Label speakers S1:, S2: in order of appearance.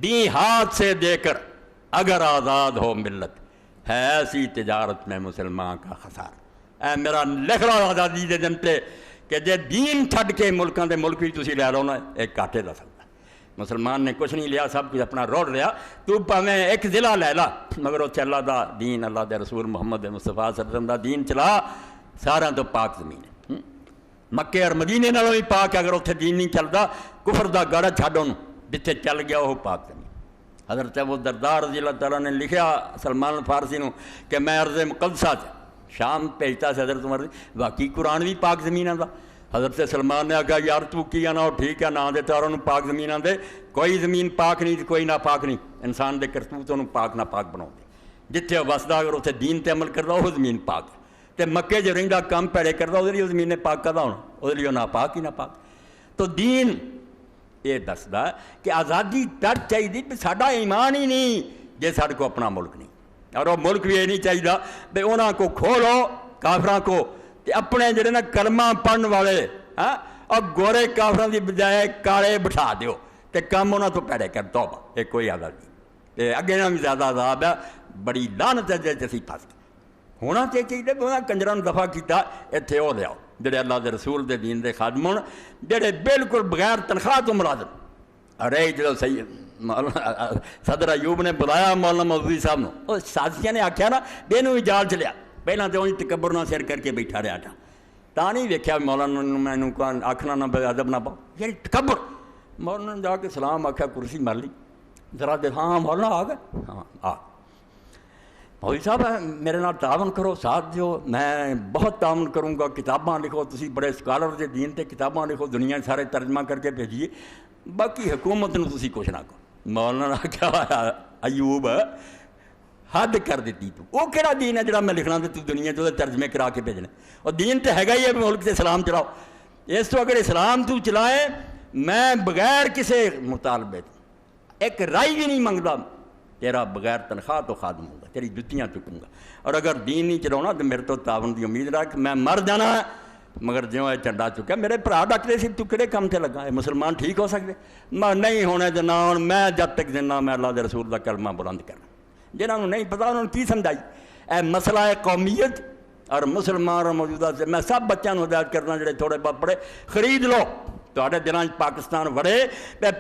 S1: دی ہاتھ سے دے کر اگر آزاد ہو ملت، ہے ایسی تجارت میں مسلمان کا خسار۔ اے میرا لکھ لو آزادی دے دن تے کہ جے دین چھڈ کے ملکاں دے ملک بھی تسی لے لو نا، ایک گھاٹے دا سودا۔ مسلمان نے کچھ نہیں لیا، سب کچھ اپنا روڑ لیا۔ تو پاویں ایک ضلع لے لا مگر اتنے اللہ دا دین، اللہ دے رسول محمد مصطفیٰ صلی اللہ علیہ وسلم دا دین چلا، سارا تو پاک زمین ہے۔ مکے اور مدینے نالوں بھی پاک ہے، اگر اتنے دین نہیں چلتا، کفر دا گڑھ چھڈ اونوں، جتھے چل گیا وہ پاک زمین۔ حضرت ابو دردار رضی اللہ تعالیٰ نے لکھیا سلمان الفارسی نو کہ میں ارض مقدسہ شام بھیجتا سے حضرت عمر، واقعی قرآن بھی پاک زمین آندا۔ حضرت سلمان نے آگیا یار تو کیا نہ ہو، ٹھیک ہے نہ دے تاروں پاک زمین آندے، کوئی زمین پاک نہیں کوئی نہ پاک نہیں، انسان دے کرتوتوں پاک نہ پاک بناؤ دے، جتھے وسدا اگر اتنے دین تے عمل کردا وہ زمین پاک ہے، تے مکے جو رہندا کم پیڑے کردا وہ زمین پاک کدا ہونا، وہ لیے نہ پاک ہی نہ پاک۔ تو دین یہ دسدا کہ آزادی تر چاہیے بھی ساڈا ایمان ہی نہیں جے ساڈے کو اپنا ملک نہیں، اور وہ ملک بھی یہ نہیں چاہیے بھی انہاں کو کھولو کافراں کو تے اپنے جڑے نا کلمہ پڑھن والے اور گورے کافراں دی بجائے کالے بٹھا دیو تے کم انہاں تو پیڑے کر توبہ، یہ کوئی آزادی تے اگے نہ بھی زیادہ عذاب ہے، بڑی لعنت ہے جے اسی پھس گئے۔ ہونا چاہیے بھی انہاں کنجراں نوں دفع کیتا، اتنے وہ لیاؤ جڑے اللہ دے رسول دے دین دے خادم ہون، جڑے بالکل بغیر تنخواہ تو ملازم۔ ارے جدو صدر ایوب نے بلایا مولانا مودودی صاحب نو، وہ سازشیاں نے آخیا نا بے نو جال چلیا، پہلے تو انہیں تکبر نہ سر کر کے بیٹھا رہا تھا، تا نہیں ویکھیا مولانا میں آخنا نہ بے ادب نہ پاؤ، یعنی تکبر۔ مولانا نے جا کے سلام آخیا، کرسی مار لی، ذرا دے ہاں مولانا آ گئے، ہاں آ مولوی صاحب میرے نال تعاون کرو، ساتھ دیو، میں بہت تعاون کروں گا، کتاباں لکھو، تسی بڑے اسکالر دے دین تے کتاباں لکھو، دنیا سارے ترجمہ کر کے بھیجیے، باقی حکومت نو تسی کچھ نہ کرو۔ مولانا نے کیا ایوب حد کر دیتی تو، وہ کہڑا دین ہے جڑا میں لکھنا تے تو دنیا چ ترجمے کرا کے بھیجنے، اور دین تو ہے ہی ہے ملک سے اسلام چلاؤ، اس تو اگر اسلام تو چلائے میں بغیر کسی مطالبے ایک رائے بھی نہیں منگتا، تیرا بغیر تنخواہ تو خادم ہوگا، تیری جتیاں چکوں گا، اور اگر دین نہیں چلاؤنا تو میرے تو تعاون کی امید رکھ، میں مر جانا ہے مگر جو ہے چنڈا چکا۔ میرے بھرا ڈاکٹر سی تو کہڑے کام سے لگا ہے، مسلمان ٹھیک ہو سکتے میں نہیں ہونے دینا، ہوں میں جب تک دینا میں اللہ دے رسول کا کلمہ بلند کرنا۔ جنہوں نے نہیں پتا انہوں نے کی سمجھائی، اے مسئلہ ہے قومیت اور مسلمان اور موجودہ سے میں سب بچوں کو ہدایت کرنا جڑے تھوڑے بہت پڑھے خرید لو، تھوڑے دنوں پاکستان وڑے